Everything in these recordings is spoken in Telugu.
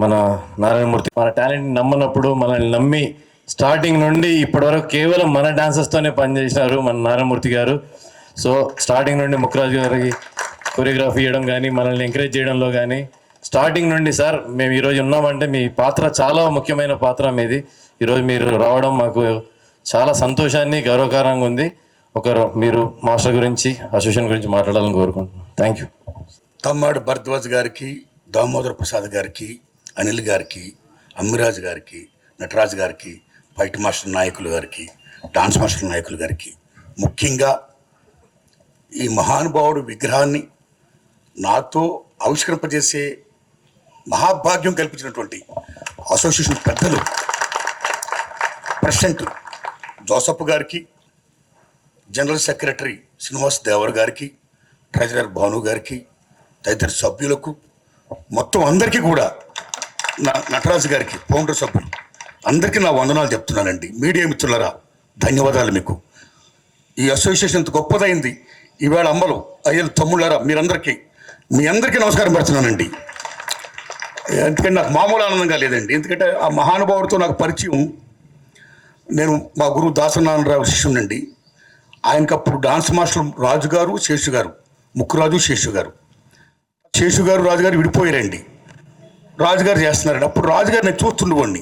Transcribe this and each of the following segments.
మన నారాయణమూర్తి మన టాలెంట్ నమ్మనప్పుడు మనల్ని నమ్మి స్టార్టింగ్ నుండి ఇప్పటివరకు కేవలం మన డాన్సర్స్తోనే పనిచేసినారు మన నారాయణమూర్తి గారు. సో స్టార్టింగ్ నుండి ముక్కరాజు గారికి కొరియోగ్రఫీ చేయడం కానీ, మనల్ని ఎంకరేజ్ చేయడంలో కానీ స్టార్టింగ్ నుండి సార్ మేము ఈరోజు ఉన్నామంటే మీ పాత్ర చాలా ముఖ్యమైన పాత్ర మీది. ఈరోజు మీరు రావడం మాకు చాలా సంతోషాన్ని, గౌరవకరంగా ఉంది. మీరు మాస్టర్ గురించి, అసోసియేషన్ గురించి మాట్లాడాలని కోరుకుంటున్నాను. Thank you. తమ్మాడు భరద్వాజ్ గారికి, దామోదర్ ప్రసాద్ గారికి, అనిల్ గారికి, అమ్మిరాజు గారికి, నటరాజు గారికి, ఫైట్ మాస్టర్ నాయకులు గారికి, డాన్స్ మాస్టర్ నాయకులు గారికి, ముఖ్యంగా ఈ మహానుభావుడు విగ్రహాన్ని నాతో ఆవిష్కరింపజేసే మహాభాగ్యం కల్పించినటువంటి అసోసియేషన్ పెద్దలు ప్రెసిడెంట్ జోసఫ్ గారికి, జనరల్ సెక్రటరీ శ్రీనివాస్ దేవర్ గారికి, ట్రెజరర్ భాను గారికి, తదితర సభ్యులకు మొత్తం అందరికీ కూడా, నటరాజు గారికి, ఫౌండర్ సభ్యులు అందరికీ నా వందనాలు చెప్తున్నానండి. మీడియా మిత్రులరా ధన్యవాదాలు మీకు. ఈ అసోసియేషన్ ఇంత గొప్పదైంది. ఈవేళ అమ్మలు, అయ్యలు, తమ్ముళ్ళారా మీ అందరికీ నమస్కారం పెడుతున్నానండి. ఎందుకంటే నాకు మామూలు ఆనందంగా లేదండి. ఎందుకంటే ఆ మహానుభావుడితో నాకు పరిచయం, నేను మా గురువు దాసనారాయణరావు శిష్యునండి. ఆయనకప్పుడు డాన్స్ మాస్టర్ రాజు గారు, శేషు గారు, ముక్కురాజు, శేషు గారు రాజుగారు విడిపోయారండి. రాజుగారు చేస్తున్నారండి. అప్పుడు రాజుగారు నేను చూస్తుండేవాడిని.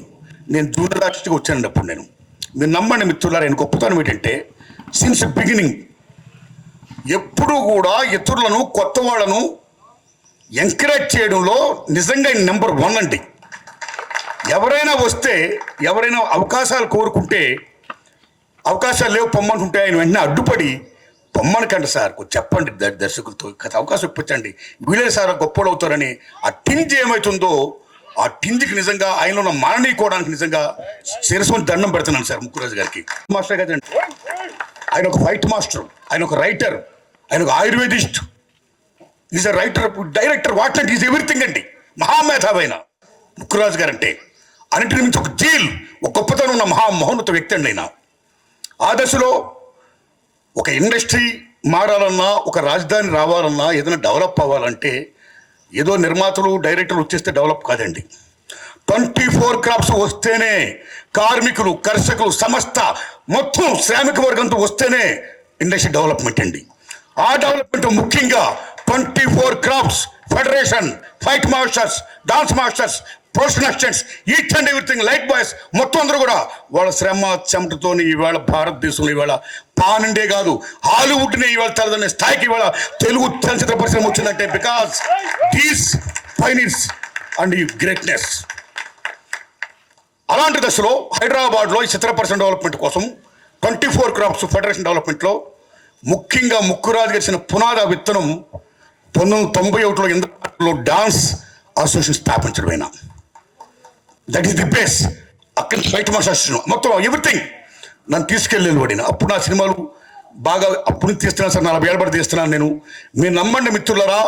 నేను జూనియర్ ఆర్టిస్ట్గా వచ్చానండి. అప్పుడు మీరు నమ్మండి మిత్రులారా, ఆయన గొప్పతనం ఏంటంటే సిన్స్ బిగినింగ్ ఎప్పుడూ కూడా ఇతరులను, కొత్త వాళ్ళను ఎంకరేజ్ చేయడంలో నిజంగా ఆయన నెంబర్ 1 అండి. ఎవరైనా వస్తే, ఎవరైనా అవకాశాలు కోరుకుంటే, అవకాశాలు లేవు పొమ్మంటుంటే ఆయన వెంటనే అడ్డుపడి పొమ్మనకండి సార్, చెప్పండి దర్శకులతో అవకాశం ఇప్పించండి, వీలే సార్ గొప్పలు అవుతారని ఆ టింజ్ ఏమవుతుందో, ఆ టింజ్కి నిజంగా ఆయనలో ఉన్న మాననీయకోవడానికి నిజంగా శిరస్సుని దండం పెడుతున్నాను సార్ ముక్కురాజు గారికి. మాస్టర్ కదండి, ఆయన ఒక ఫైట్ మాస్టర్, ఆయన ఒక రైటర్, ఆయన ఒక Ayurvedist, is a writer, director, what not, is everything అండి. మహామేధావైన ముక్కురాజు గారు అంటే అన్నింటి నుంచి ఒక జీల్, ఒక గొప్పతనం ఉన్న మహోన్నత వ్యక్తి అండి ఆయన. ఆ దశలో ఒక ఇండస్ట్రీ మారాలన్నా, ఒక రాజధాని రావాలన్నా, ఏదైనా డెవలప్ అవ్వాలంటే ఏదో నిర్మాతలు, డైరెక్టర్లు వచ్చేస్తే డెవలప్ కాదండి. 24 క్రాప్స్ వస్తేనే, కార్మికులు, కర్షకులు, సమస్త మొత్తం శ్రామిక వర్గంతో వస్తేనే ఇండస్ట్రీ డెవలప్మెంట్ అండి. ఆ డెవలప్మెంట్ ముఖ్యంగా 24 crops federation, fight masters, dance masters, professional assistants, each and everything, light boys మొత్తం అందరూ కూడా వాళ్ళ శ్రమ చెమటతోని ఈవేళ భారతదేశంలో ఈవేళ పాన్ ఇండే కాదు, హాలీవుడ్ని ఈవేళ తలదనే స్థాయికి ఈవేళ తెలుగు చలనచిత్ర పరిశ్రమ వచ్చిందంటే బికాస్ దీస్ పైనీర్స్ అండ్ ఈ గ్రేట్నెస్. అలాంటి దశలో హైదరాబాద్లో ఈ చిత్ర పరిశ్రమ డెవలప్మెంట్ కోసం 24 క్రాప్స్ ఫెడరేషన్ డెవలప్మెంట్లో ముఖ్యంగా ముక్కురాజు గడిచిన పునాద విత్తనం 1991లో ఇంద్రలో డాన్స్ అసోసియేషన్ స్థాపించడమైనా, దట్ ఈస్ ది బేస్. అక్కడ ఫైట్ మాస్టర్ అసోసియేషన్ మొత్తం ఎవ్రీథింగ్ నన్ను తీసుకెళ్ళి పడిన. అప్పుడు నా సినిమాలు బాగా అప్పుడు తీస్తున్నాను సార్, 40 ఏళ్ళ పడి తీస్తున్నాను నేను. మీరు నమ్మండి మిత్రులరా,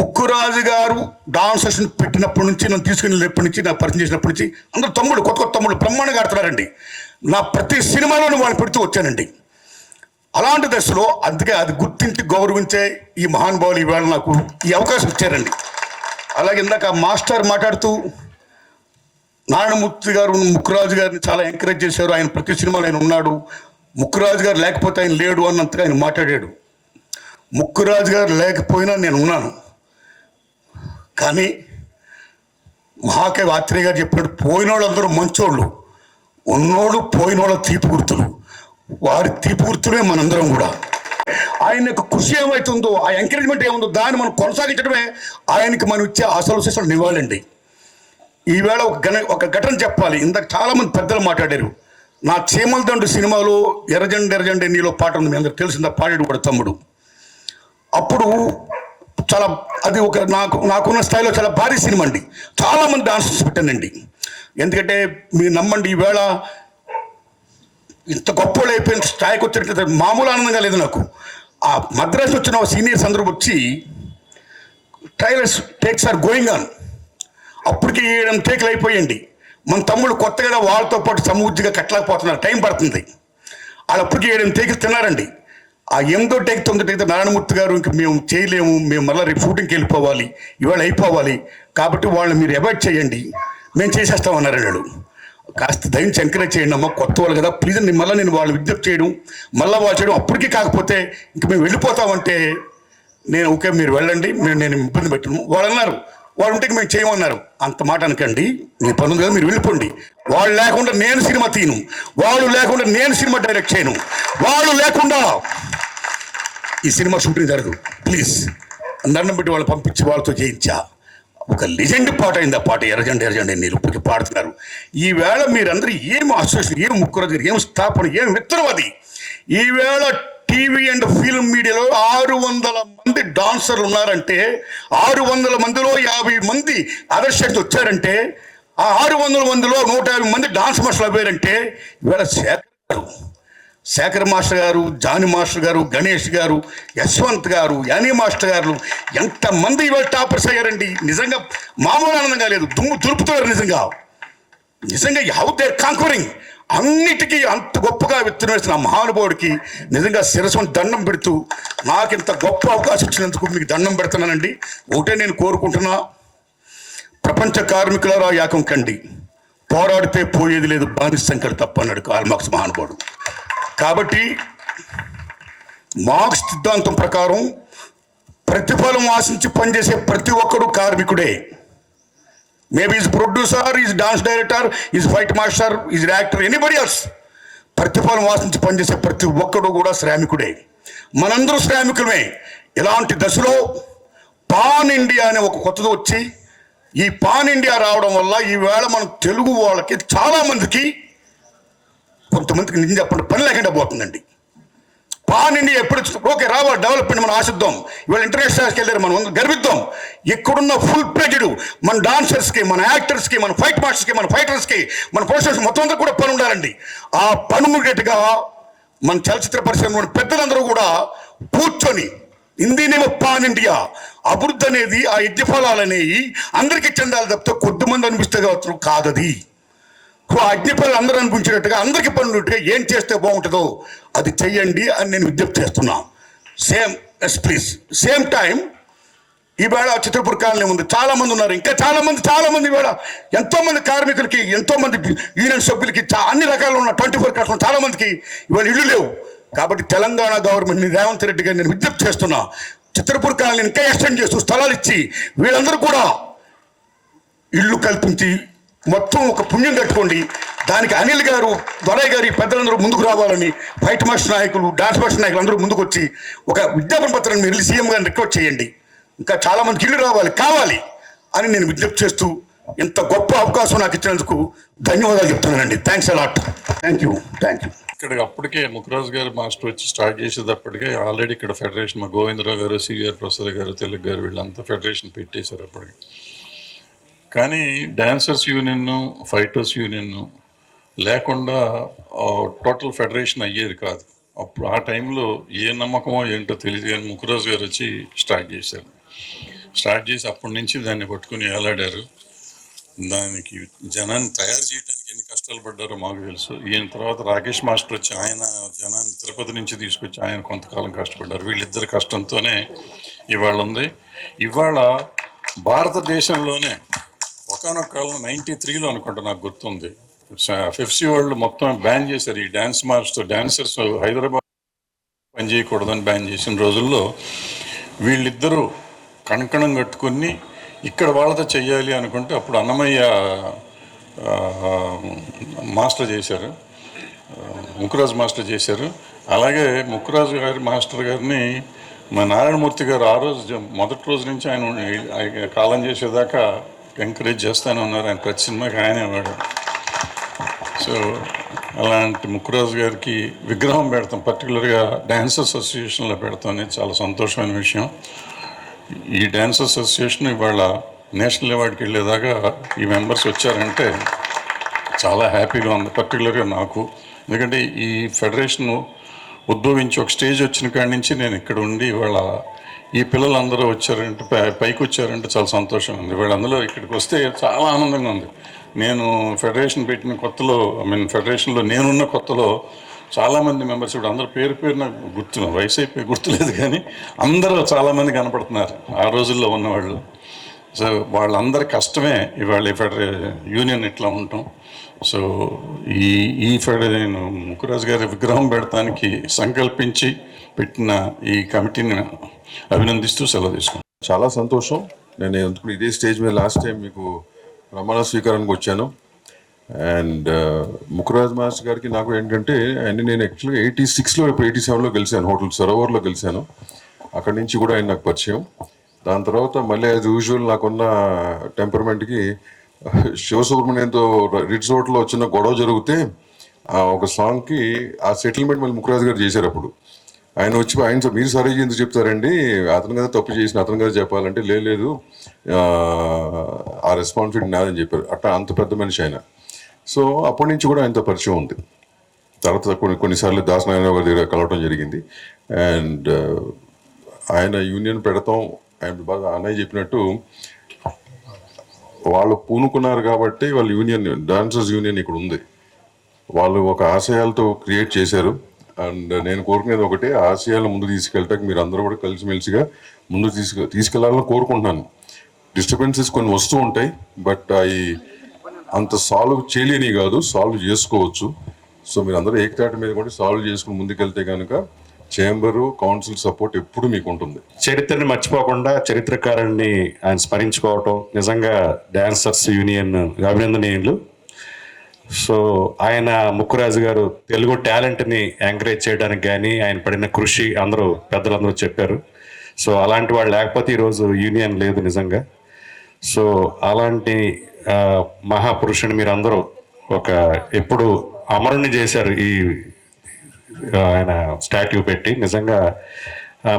ముక్కురాజు గారు డాన్స్ అసోసియేషన్ పెట్టినప్పటి నుంచి, నన్ను తీసుకెళ్ళినప్పటి నుంచి, నాకు పరిచయం చేసినప్పటి నుంచి అందరూ తమ్ముడు, కొత్త తమ్ముడు బ్రహ్మాండంగా ఆడుతున్నారండి. నా ప్రతి సినిమాలోనూ వాళ్ళు పెడుతూ వచ్చానండి. అలాంటి దశలో అందుకే అది గుర్తించి గౌరవించే ఈ మహానుభావులు ఈవేళ నాకు ఈ అవకాశం ఇచ్చారండి. అలాగే ఇందాక మాస్టర్ మాట్లాడుతూ నారాయణమూర్తి గారు ముక్కురాజు గారిని చాలా ఎంకరేజ్ చేశారు. ఆయన ప్రతి సినిమాలో ఆయన ఉన్నాడు, ముక్కురాజు గారు లేకపోతే ఆయన లేడు అన్నంతగా ఆయన మాట్లాడాడు. ముక్కురాజు గారు లేకపోయినా నేను ఉన్నాను. కానీ మహాకవి ఆత్రేయ గారు చెప్పినట్టు పోయిన వాళ్ళందరూ మంచోళ్ళు, ఉన్నోళ్ళు పోయినోళ్ళ తీపి గుర్తులు, వారి తీపి గుర్తులే మనందరం కూడా. ఆయన యొక్క కృషి ఏమవుతుందో, ఆ ఎంకరేజ్మెంట్ ఏముందో దాన్ని మనం కొనసాగించడమే ఆయనకి మనం ఇచ్చే అసలు నివాళండి. ఈవేళ ఒక ఘటన చెప్పాలి. ఇందాక చాలామంది పెద్దలు మాట్లాడారు. నా చీమల దండు సినిమాలో ఎర్రజెండ నీలో పాట ఉంది, మీ అందరికి తెలిసిందా, పాడాడు కూడా తమ్ముడు. అప్పుడు చాలా అది ఒక నాకున్న స్థాయిలో చాలా భారీ సినిమా అండి. చాలామంది డాన్సర్స్ పెట్టానండి. ఎందుకంటే మీరు నమ్మండి, ఈవేళ ఇంత గొప్పలు అయిపోయిన స్థాయికి వచ్చినట్లయితే మామూలు ఆనందంగా లేదు నాకు. ఆ మద్రాసు వచ్చిన సీనియర్స్ అందరూ వచ్చి trailers takes are going on, అప్పటికి 7 టేకులు అయిపోయండి. మన తమ్ముడు కొత్తగా వాళ్ళతో పాటు సమూర్తిగా కట్టలేకపోతున్నారు, టైం పడుతుంది. వాళ్ళు అప్పటికి 7 టేకులు తిన్నారండి. ఆ 8వ టేక్ 9వ టేక్ నారాయణమూర్తి గారు ఇంక మేము చేయలేము, మేము మళ్ళీ రేపు షూటింగ్కి వెళ్ళిపోవాలి, ఇవాళ అయిపోవాలి, కాబట్టి వాళ్ళని మీరు అవాయిడ్ చేయండి, మేము చేసేస్తామన్నారు వాళ్ళు. కాస్త దయించి ఎంకరేజ్ చేయండి అమ్మ, కొత్త వాళ్ళు కదా ప్లీజ్ అని మళ్ళీ నేను వాళ్ళు విజ్ఞప్తి చేయడం, మళ్ళీ వాళ్ళు చేయడం, అప్పటికీ కాకపోతే ఇంక మేము వెళ్ళిపోతామంటే నేను ఓకే మీరు వెళ్ళండి, నేను ఇబ్బంది పెట్టను. వాళ్ళు అన్నారు వాళ్ళు ఉంటే మేము చేయమన్నారు. అంత మాట అనకండి, మీ పని ఉంది కదా మీరు వెళ్ళిపోండి. వాళ్ళు లేకుండా నేను సినిమా తీయను, వాళ్ళు లేకుండా నేను సినిమా డైరెక్ట్ చేయను, వాళ్ళు లేకుండా ఈ సినిమా షూటింగ్ జరగదు. ప్లీజ్ దండం పెట్టి వాళ్ళు పంపించి వాళ్ళతో చేయించా. ఒక లెజెండ్ పాట అయింది ఆ పాట, ఎర్రజెండ ఎర్రజెండ మీరు ఇప్పటికీ పాడుతున్నారు. ఈవేళ మీరందరూ ఏం అసోసియేషన్, ఏం ముక్కురది, ఏం స్థాపన, ఏం విత్తనం అది. ఈవేళ టీవీ అండ్ ఫిల్మ్ మీడియాలో 600 మంది డాన్సర్లు ఉన్నారంటే, 600 మందిలో 50 మంది అదర్శక్తి వచ్చారంటే, ఆ 600 మందిలో 150 మంది డాన్స్ మాస్టర్లు అయ్యారంటే, ఈవేళ శేఖర్ మాస్టర్ గారు, జానీ మాస్టర్ గారు, గణేష్ గారు, యశ్వంత్ గారు, యానీ మాస్టర్ గారు, ఎంతమంది ఇవాళ టాపర్స్ అయ్యారండి. నిజంగా మామూలు ఆనందంగా లేదు, దుమ్ము దులుపుతున్నారు నిజంగా హౌ దే కాంకరింగ్. అన్నిటికీ అంత గొప్పగా విత్తనం వేసిన మహానుభావుడికి నిజంగా శిరస్సుని దండం పెడుతూ, నాకు ఇంత గొప్ప అవకాశం ఇచ్చినందుకు మీకు దండం పెడుతున్నానండి. ఒకటే నేను కోరుకుంటున్నా, ప్రపంచ కార్మికులారా ఏకం కండి, పోరాడితే పోయేది లేదు, బానిస సంఖ్యలు తప్ప అన్నాడు కార్ల్ మార్క్స్ మహానుభావుడు. కాబట్టి మార్క్స్ సిద్ధాంతం ప్రకారం ప్రతిఫలం ఆశించి పనిచేసే ప్రతి ఒక్కడు కార్మికుడే. Maybe is producer, is dance director, is fight master, is actor, anybody else. ప్రతిఫలం ఆశించి పనిచేసే ప్రతి ఒక్కడు కూడా శ్రామికుడే. మనందరూ శ్రామికులమే. ఇలాంటి దశలో పాన్ ఇండియా అనే ఒక కొత్తది వచ్చి, ఈ పాన్ ఇండియా రావడం వల్ల ఈవేళ మనం తెలుగు వాళ్ళకి చాలామందికి, కొంతమందికి నిజం చెప్పండి పని లేకుండా పోతుందండి. పాన్ ఇండియా ఎప్పుడు ఓకే రావాలి, డెవలప్మెంట్ మనం ఆశిద్దాం. ఇవాళ ఇంటర్నేషనల్కి వెళ్ళారు, మనం గర్విద్దాం. ఇక్కడున్న ఫుల్ ప్లేజెడ్ మన డాన్సర్స్కి, మన యాక్టర్స్కి, మన ఫైట్ మాస్టర్స్కి, మన ఫైటర్స్కి, మన ప్రొఫెషనల్స్ మొత్తం అందరూ కూడా పని ఉండాలండి. ఆ పని ఉండేట్టుగా మన చలచిత్ర పరిశ్రమలోని పెద్దలందరూ కూడా కూర్చొని, ఇందీనేమో పాన్ ఇండియా అభివృద్ధి అనేది, ఆ యజ్ఞ ఫలాలు అనేవి అందరికీ చెందాలి తప్పితే కొద్దిమంది అనిపిస్తే కాదది. ఆ అగ్నిపల్లి అందరూ అనిపించేటట్టుగా, అందరికీ పనులుంటే ఏం చేస్తే బాగుంటుందో అది చెయ్యండి అని నేను విజ్ఞప్తి చేస్తున్నా. సేమ్ టైం ఈవేళ చిత్రపూర్ కాలనీ ఉంది, చాలామంది ఉన్నారు, ఇంకా చాలామంది ఈవేళ ఎంతోమంది కార్మికులకి, ఎంతోమంది యూనియన్ సభ్యులకి, అన్ని రకాల ఉన్న 24 క్లాస్ చాలామందికి ఇవాళ ఇళ్ళు లేవు. కాబట్టి తెలంగాణ గవర్నమెంట్ని, రేవంత్ రెడ్డి గారిని నేను విజ్ఞప్తి చేస్తున్నా, చిత్రపూర్ కాలనీని ఇంకా ఎక్స్టెండ్ చేస్తూ స్థలాలు ఇచ్చి వీళ్ళందరూ కూడా ఇళ్ళు కల్పించి మొత్తం ఒక పుణ్యం కట్టుకోండి. దానికి అనిల్ గారు, దొరయ్య గారి పెద్దలందరూ ముందుకు రావాలని, ఫైట్ మాస్టర్ నాయకులు, డాన్స్ మాస్టర్ నాయకులు అందరూ ముందుకు వచ్చి ఒక విజ్ఞాపన పత్రాన్ని మీరు సీఎం గారిని రిక్వెస్ట్ చేయండి. ఇంకా చాలామందికి ఇల్లు కావాలి అని నేను విజ్ఞప్తి చేస్తూ, ఇంత గొప్ప అవకాశం నాకు ఇచ్చినందుకు ధన్యవాదాలు చెప్తున్నానండి. Thanks a lot. Thank you. ఇక్కడ అప్పటికే ముఖరాజు గారు మాస్టర్ వచ్చి స్టార్ట్ చేసేటప్పటికే ఆల్రెడీ ఇక్కడ ఫెడరేషన్, మా గోవిందరావు గారు, సిఆర్ ప్రసాద్ గారు, తెలుగు గారు, వీళ్ళంతా ఫెడరేషన్ పెట్టేశారు అప్పటికి. కానీ డాన్సర్స్ యూనియన్, ఫైటర్స్ యూనియన్ లేకుండా టోటల్ ఫెడరేషన్ అయ్యేది కాదు. అప్పుడు ఆ టైంలో ఏ నమ్మకమో ఏంటో తెలియదు, కానీ ముఖరాజు గారు వచ్చి స్టార్ట్ చేశారు. స్టార్ట్ చేసి అప్పటి నుంచి దాన్ని పట్టుకుని వేలాడారు. దానికి జనాన్ని తయారు చేయడానికి ఎన్ని కష్టాలు పడ్డారో మాకు తెలుసు. ఈయన తర్వాత రాకేష్ మాస్టర్ వచ్చి ఆయన జనాన్ని తిరుపతి నుంచి తీసుకొచ్చి ఆయన కొంతకాలం కష్టపడ్డారు. వీళ్ళిద్దరి కష్టంతోనే ఇవాళ ఉంది. ఇవాళ భారతదేశంలోనే ఒకనొక కాలం 93లో అనుకుంటా, నాకు గుర్తుంది, ఫెఫ్సీ వాళ్ళు మొత్తం బ్యాన్ చేశారు ఈ డాన్సర్స్ హైదరాబాద్ పని చేయకూడదని బ్యాన్ చేసిన రోజుల్లో వీళ్ళిద్దరూ కణకణం కట్టుకుని ఇక్కడ వాళ్ళతో చెయ్యాలి అనుకుంటే అప్పుడు అన్నమయ్య మాస్టర్ చేశారు, ముక్కురాజు మాస్టర్ చేశారు. అలాగే ముక్కురాజు గారి మాస్టర్ గారిని మా నారాయణమూర్తి గారు ఆ రోజు మొదటి రోజు నుంచి ఆయన కాలం చేసేదాకా ఎంకరేజ్ చేస్తూనే ఉన్నారు. ఆయన ప్రతి సినిమాకి ఆయనే వాడు. సో అలాంటి ముక్కురాజు గారికి విగ్రహం పెడతాం, పర్టికులర్గా డ్యాన్స్ అసోసియేషన్లో పెడతాం అనేది చాలా సంతోషమైన విషయం. ఈ డ్యాన్స్ అసోసియేషన్ ఇవాళ నేషనల్ అవార్డుకి వెళ్ళేదాకా ఈ మెంబర్స్ వచ్చారంటే చాలా హ్యాపీగా ఉంది, పర్టికులర్గా నాకు. ఎందుకంటే ఈ ఫెడరేషన్ ఉద్భవించి ఒక స్టేజ్ వచ్చిన కాడి నుంచి నేను ఇక్కడ ఉండి ఇవాళ ఈ పిల్లలందరూ వచ్చారంటే, పైకి వచ్చారంటే చాలా సంతోషంగా ఉంది. వీళ్ళందరూ ఇక్కడికి వస్తే చాలా ఆనందంగా ఉంది. నేను ఫెడరేషన్ పెట్టిన కొత్తలో, ఫెడరేషన్లో నేనున్న కొత్తలో చాలామంది మెంబర్స్ ఇప్పుడు అందరూ పేరు నాకు వయసు అయిపోయి గుర్తులేదు, కానీ అందరూ చాలామంది కనపడుతున్నారు ఆ రోజుల్లో ఉన్నవాళ్ళు. సో వాళ్ళందరి కష్టమే ఇవాళ యూనియన్ ఇట్లా ఉంటాం. సో ఈ నేను ముక్కురాజు గారి విగ్రహం పెడతానికి సంకల్పించి పెట్టిన ఈ కమిటీని అభినందిస్తూ సెలవు తీసుకున్నాను. చాలా సంతోషం. నేను ఎందుకు ఇదే స్టేజ్ మీద లాస్ట్ టైం మీకు ప్రమాణ స్వీకారానికి వచ్చాను. అండ్ ముక్కురాజ్ మాస్టర్ గారికి నాకు ఏంటంటే నేను యాక్చువల్గా 86లో 87లో కలిశాను, హోటల్ సరోవర్లో కలిశాను. అక్కడి నుంచి కూడా ఆయన నాకు పరిచయం. దాని తర్వాత మళ్ళీ యాజ్ యూజువల్ నాకున్న టెంపర్మెంట్కి శివసుబ్రహ్మణ్యంతో రిట్స్ హోటల్లో వచ్చిన గొడవ జరిగితే ఒక సాంగ్కి ఆ సెటిల్మెంట్ మళ్ళీ ముక్కురాజ్ గారు చేశారు. అప్పుడు ఆయన వచ్చి ఆయన మీరు సరే ఎందుకు చెప్తారండి, అతను కదా తప్పు చేసిన అతను కదా చెప్పాలంటే లేదు ఆ రెస్పాన్సిబిలిటీ నాదని చెప్పారు. అట్లా అంత పెద్ద మనిషి ఆయన. సో అప్పటి నుంచి కూడా ఆయనతో పరిచయం ఉంది. తర్వాత కొన్నిసార్లు దాసనారాయణ గారి దగ్గర కలవటం జరిగింది. అండ్ ఆయన యూనియన్ పెడతాం, ఆయన బాగా అన్నయ్య చెప్పినట్టు వాళ్ళు పూనుకున్నారు కాబట్టి వాళ్ళ యూనియన్, డాన్సర్స్ యూనియన్ ఇక్కడ ఉంది. వాళ్ళు ఒక ఆశయాలతో క్రియేట్ చేశారు. అండ్ నేను కోరుకునేది ఒకటే, ఆశయాలను ముందు తీసుకెళ్ళటానికి మీరు అందరూ కూడా కలిసిమెలిసిగా ముందు తీసుకెళ్లాలని కోరుకుంటున్నాను. డిస్టర్బెన్సెస్ కొన్ని వస్తూ ఉంటాయి, బట్ అవి అంత సాల్వ్ చేయలేని కాదు, సాల్వ్ చేసుకోవచ్చు. సో మీరు అందరూ ఏకతాటి మీద కూడా సాల్వ్ చేసుకుని ముందుకెళ్తే కనుక చేంబరు కౌన్సిల్ సపోర్ట్ ఎప్పుడు మీకు ఉంటుంది. చరిత్రని మర్చిపోకుండా చరిత్రకారుల్ని ఆయన స్మరించుకోవటం నిజంగా డాన్సర్స్ యూనియన్ అభినందనీయులు. సో ఆయన ముక్కురాజు గారు తెలుగు టాలెంట్ని ఎంకరేజ్ చేయడానికి కానీ ఆయన పడిన కృషి పెద్దలందరూ చెప్పారు. సో అలాంటి వాళ్ళు లేకపోతే ఈరోజు యూనియన్ లేదు నిజంగా. సో అలాంటి మహాపురుషుని మీరు అందరూ ఎప్పుడు అమరుని చేశారు ఈ ఆయన స్టాట్యూ పెట్టి. నిజంగా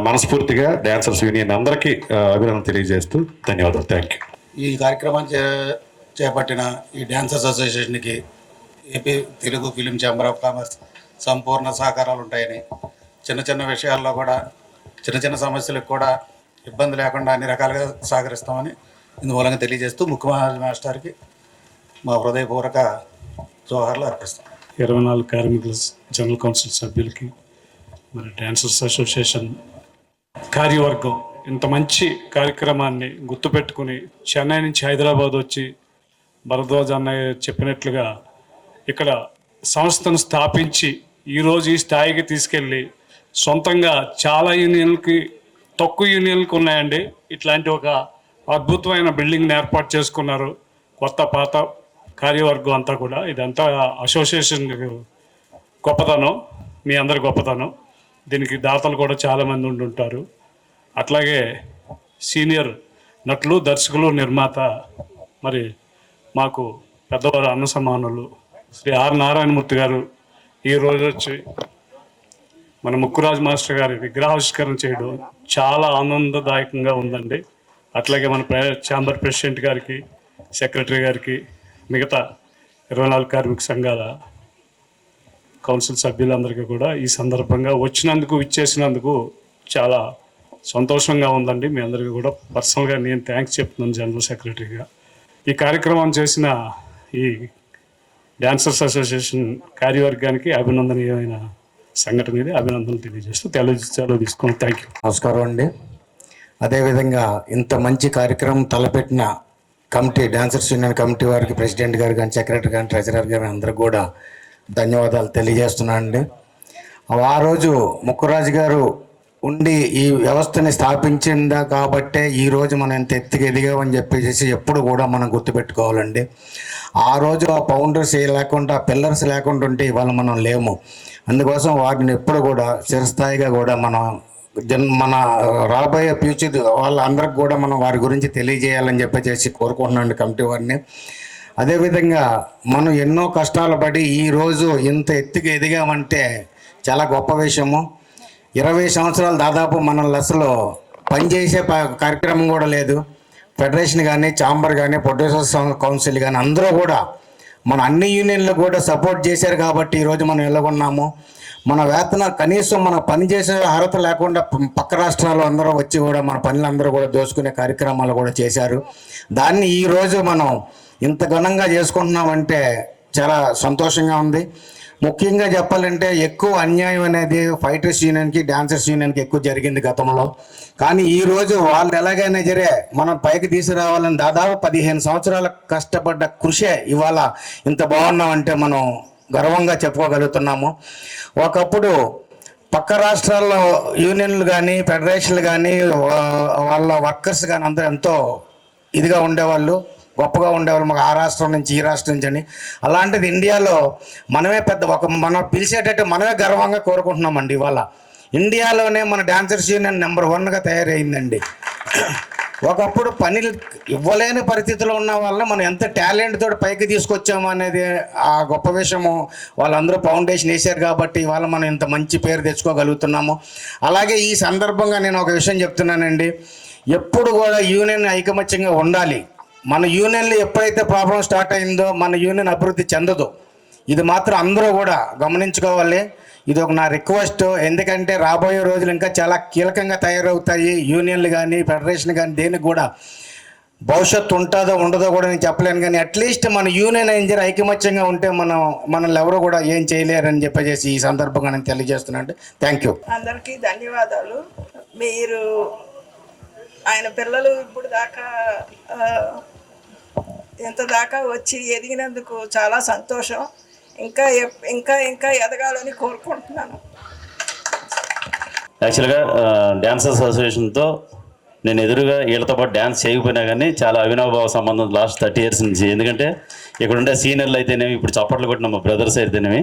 మనస్ఫూర్తిగా డాన్సర్స్ యూనియన్ అందరికీ అభినందన తెలియజేస్తూ ధన్యవాదాలు. Thank you. ఈ కార్యక్రమాన్ని చేపట్టిన ఈ డాన్సర్స్ అసోసియేషన్కి AP Telugu film chamber of commerce సంపూర్ణ సహకారాలు ఉంటాయని, చిన్న చిన్న విషయాల్లో కూడా చిన్న సమస్యలకు కూడా ఇబ్బంది లేకుండా అన్ని రకాలుగా సహకరిస్తామని ఇందుమూలంగా తెలియజేస్తూ ముఖ్యమంత్రి మాస్టర్కి మా హృదయపూర్వక జోహార్లు అర్పిస్తాం. 24 కార్మికుల జనరల్ కౌన్సిల్ సభ్యులకి, మరి డాన్సర్స్ అసోసియేషన్ కార్యవర్గం ఇంత మంచి కార్యక్రమాన్ని గుర్తుపెట్టుకుని చెన్నై నుంచి హైదరాబాద్ వచ్చి భరద్వాజ్ అన్నయ్య చెప్పినట్లుగా ఇక్కడ సంస్థను స్థాపించి ఈరోజు ఈ స్థాయికి తీసుకెళ్ళి సొంతంగా చాలా యూనియన్లకి తక్కువ యూనియన్లకు ఉన్నాయండి. ఇట్లాంటి ఒక అద్భుతమైన బిల్డింగ్ని ఏర్పాటు చేసుకున్నారు. కొత్త పాత కార్యవర్గం అంతా కూడా, ఇదంతా అసోసియేషన్ గొప్పతనం, మీ అందరి గొప్పతనం. దీనికి దాతలు కూడా చాలామంది ఉండుంటారు. అట్లాగే సీనియర్ నటులు, దర్శకులు, నిర్మాత, మరి మాకు పెద్దవారు అన్న సమానులు శ్రీ ఆర్ నారాయణమూర్తి గారు ఈరోజు వచ్చి మన ముక్కురాజు మాస్టర్ గారి విగ్రహావిష్కరణ చేయడం చాలా ఆనందదాయకంగా ఉందండి. అట్లాగే మన ఛాంబర్ ప్రెసిడెంట్ గారికి, సెక్రటరీ గారికి, మిగతా 24 కార్మిక సంఘాల కౌన్సిల్ సభ్యులందరికీ కూడా ఈ సందర్భంగా ఇచ్చేసినందుకు చాలా సంతోషంగా ఉందండి. మీ అందరికీ కూడా పర్సనల్గా నేను థ్యాంక్స్ చెప్తున్నాను జనరల్ సెక్రటరీగా. ఈ కార్యక్రమం చేసిన ఈ డాన్సర్స్ అసోసియేషన్ కార్యవర్గానికి అభినందనీయమైన సంఘటన ఇది. అభినందనలు తెలియజేస్తూ సెలవు తీసుకున్నాను. Thank you. నమస్కారం అండి. అదేవిధంగా ఇంత మంచి కార్యక్రమం తలపెట్టిన కమిటీ, డాన్సర్స్ యూనియన్ కమిటీ వారికి, ప్రెసిడెంట్ గారు కానీ, సెక్రటరీ కానీ, ట్రెజరర్ గారు అందరికి కూడా ధన్యవాదాలు తెలియజేస్తున్నాను అండి. ఆ రోజు ముక్కురాజు గారు ఉండి ఈ వ్యవస్థని స్థాపించిందా కాబట్టే ఈరోజు మనం ఎంత ఎత్తుకు ఎదిగామని చెప్పేసి ఎప్పుడు కూడా మనం గుర్తుపెట్టుకోవాలండి. ఆ రోజు ఆ ఫౌండర్స్ లేకుండా, పిల్లర్స్ లేకుండా ఉంటే ఇవాళ మనం లేము. అందుకోసం వాటిని ఎప్పుడు కూడా చిరస్థాయిగా కూడా మన రాబోయే ఫ్యూచర్ వాళ్ళందరికి కూడా మనం వారి గురించి తెలియజేయాలని చెప్పేసి కోరుకుంటున్నాను కమిటీ వారిని. అదేవిధంగా మనం ఎన్నో కష్టాలు పడి ఈరోజు ఇంత ఎత్తుకు ఎదిగామంటే చాలా గొప్ప విషయము. 20 సంవత్సరాలు దాదాపు మన లెస్లో పనిచేసే కార్యక్రమం కూడా లేదు. ఫెడరేషన్ కానీ, ఛాంబర్ కానీ, ప్రొడ్యూసర్స్ కౌన్సిల్ కానీ అందరూ కూడా మన అన్ని యూనియన్లు కూడా సపోర్ట్ చేశారు కాబట్టి ఈరోజు మనం ఎలాగొన్నాము. మన వేతన కనీసం మన పనిచేసే అర్హత లేకుండా పక్క రాష్ట్రాలు అందరూ వచ్చి కూడా మన పనులందరూ కూడా దోచుకునే కార్యక్రమాలు కూడా చేశారు. దాన్ని ఈరోజు మనం ఇంత ఘనంగా చేసుకుంటున్నామంటే చాలా సంతోషంగా ఉంది. ముఖ్యంగా చెప్పాలంటే ఎక్కువ అన్యాయం అనేది ఫైటర్స్ యూనియన్కి డాన్సర్స్ యూనియన్కి ఎక్కువ జరిగింది గతంలో. కానీ ఈరోజు వాళ్ళు ఎలాగైనా సరే మనం పైకి తీసుకురావాలని దాదాపు 15 సంవత్సరాల కష్టపడ్డ కృషే ఇవాళ ఇంత బాగున్నామంటే మనం గర్వంగా చెప్పుకోగలుగుతున్నాము. ఒకప్పుడు పక్క రాష్ట్రాల్లో యూనియన్లు కానీ ఫెడరేషన్లు కానీ వాళ్ళ వర్కర్స్ కానీ అందరూ ఎంతో ఇదిగా ఉండేవాళ్ళు, గొప్పగా ఉండేవాళ్ళు, మాకు ఆ రాష్ట్రం నుంచి ఈ రాష్ట్రం నుంచి అని. అలాంటిది ఇండియాలో మనమే మనం పిలిచేటట్టు మనమే గర్వంగా కోరుకుంటున్నామండి. ఇవాళ ఇండియాలోనే మన డాన్సర్స్ యూనియన్ నెంబర్ 1గా తయారైందండి. ఒకప్పుడు పనులు ఇవ్వలేని పరిస్థితిలో ఉన్న వాళ్ళని మనం ఎంత టాలెంట్ తోటి పైకి తీసుకొచ్చాము అనేది ఆ గొప్ప విషయము. వాళ్ళందరూ ఫౌండేషన్ వేశారు కాబట్టి ఇవాళ మనం ఇంత మంచి పేరు తెచ్చుకోగలుగుతున్నాము. అలాగే ఈ సందర్భంగా నేను ఒక విషయం చెప్తున్నానండి, ఎప్పుడు కూడా యూనియన్ ఐకమత్యంగా ఉండాలి. మన యూనియన్లో ఎప్పుడైతే ప్రాబ్లం స్టార్ట్ అయిందో మన యూనియన్ అభివృద్ధి చెందదు. ఇది మాత్రం అందరూ కూడా గమనించుకోవాలి. ఇది ఒక నా రిక్వెస్ట్. ఎందుకంటే రాబోయే రోజులు ఇంకా చాలా కీలకంగా తయారవుతాయి. యూనియన్లు కానీ ఫెడరేషన్ కానీ దేనికి కూడా భవిష్యత్తు ఉంటుందో ఉండదో కూడా నేను చెప్పలేను. కానీ అట్లీస్ట్ మన యూనియన్ ఇంజర్ ఐకమత్యంగా ఉంటే మనల్ని ఎవరు కూడా ఏం చేయలేరని చెప్పేసి ఈ సందర్భంగా నేను తెలియజేస్తున్నాను. Thank you. అందరికీ ధన్యవాదాలు. మీరు ఆయన పిల్లలు ఇప్పుడు దాకా ఎంత దాకా వచ్చి ఎదిగినందుకు చాలా సంతోషం. ఇంకా ఇంకా ఇంకా ఎదగాలని కోరుకుంటున్నాను. యాక్చువల్గా డ్యాన్సర్స్ అసోసియేషన్తో నేను ఎదురుగా వీళ్ళతో పాటు డ్యాన్స్ చేయకపోయినా కానీ చాలా అవినాభావ సంబంధం లాస్ట్ 30 years నుంచి. ఎందుకంటే ఇక్కడ ఉండే సీనియర్లు అయితేనేమి, ఇప్పుడు చప్పట్లు కొట్టిన మా బ్రదర్స్ అయితేనేమి,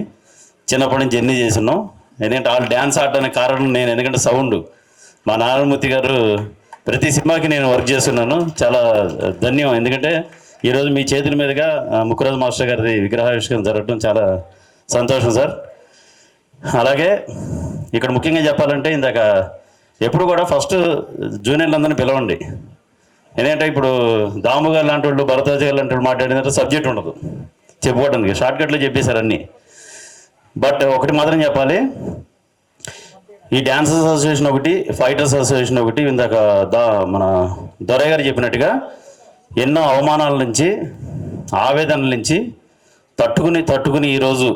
చిన్నప్పటి నుంచి ఎన్ని చేస్తున్నాం. ఎందుకంటే వాళ్ళు డ్యాన్స్ ఆడడానికి కారణం నేను. ఎందుకంటే సౌండ్ మా నారాయణమూర్తి గారు ప్రతి సినిమాకి నేను వర్క్ చేస్తున్నాను. చాలా ధన్యం. ఎందుకంటే ఈరోజు మీ చేతుల మీదుగా ముక్కురాజు మాస్టర్ గారిది విగ్రహావిష్కరణ జరగడం చాలా సంతోషం సార్. అలాగే ఇక్కడ ముఖ్యంగా చెప్పాలంటే ఇందాక ఎప్పుడు కూడా ఫస్ట్ జూనియర్లందరినీ పిలవండి. ఎందుకంటే ఇప్పుడు దాము గారు లాంటి వాళ్ళు, భరద్వాజ గారు లాంటి వాళ్ళు మాట్లాడిన సబ్జెక్ట్ ఉండదు చెప్పుకోవడానికి, షార్ట్కట్లో చెప్పేశారు అన్నీ. బట్ ఒకటి మాత్రం చెప్పాలి, ఈ డ్యాన్సర్స్ అసోసియేషన్ ఒకటి, ఫైటర్స్ అసోసియేషన్ ఒకటి, ఇందాక మన దొరయ్య గారు చెప్పినట్టుగా ఎన్నో అవమానాల నుంచి, ఆవేదనల నుంచి తట్టుకుని ఈరోజు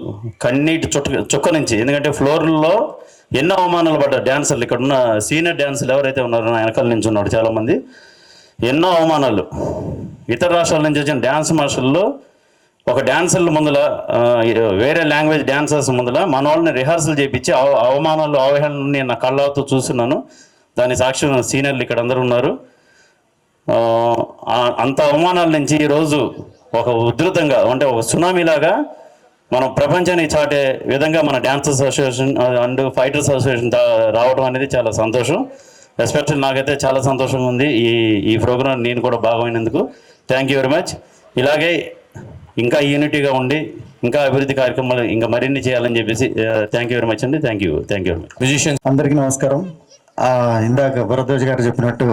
కన్నీటి చుక్క నుంచి, ఎందుకంటే ఫ్లోర్లో ఎన్నో అవమానాలు పడ్డారు డ్యాన్సర్లు. ఇక్కడ ఉన్న సీనియర్ డ్యాన్సర్లు ఎవరైతే ఉన్నారో నా వెనకాల నుంచి ఉన్నారు చాలామంది, ఎన్నో అవమానాలు. ఇతర రాష్ట్రాల నుంచి వచ్చిన డ్యాన్స్ మాస్టర్లు ఒక డ్యాన్సర్ల ముందల, వేరే లాంగ్వేజ్ డ్యాన్సర్స్ ముందల మన వాళ్ళని రిహార్సల్ చేయించి అవమానాలు, అవహేళనని నేను నా కళ్ళతో చూస్తున్నాను. దాని సాక్ష్యం సీనియర్లు ఇక్కడ అందరూ ఉన్నారు. అంత అవమానాల నుంచి ఈరోజు ఒక ఉధృతంగా, అంటే ఒక సునామీలాగా మనం ప్రపంచానికి చాటే విధంగా మన dancers association and fighters association రావడం అనేది చాలా సంతోషం. ఎస్పెషల్లీ నాకైతే చాలా సంతోషంగా ఉంది ఈ ప్రోగ్రాం నేను కూడా భాగమైనందుకు. Thank you very much. ఇలాగే ఇంకా యూనిటీగా ఉండి ఇంకా అభివృద్ధి కార్యక్రమాలు ఇంకా మరిన్ని చేయాలని చెప్పేసి థ్యాంక్ యూ వెరీ మచ్ అండి. Thank you very much. Musicians అందరికీ నమస్కారం. ఇందాక భరద్వాజ్ గారు చెప్పినట్టు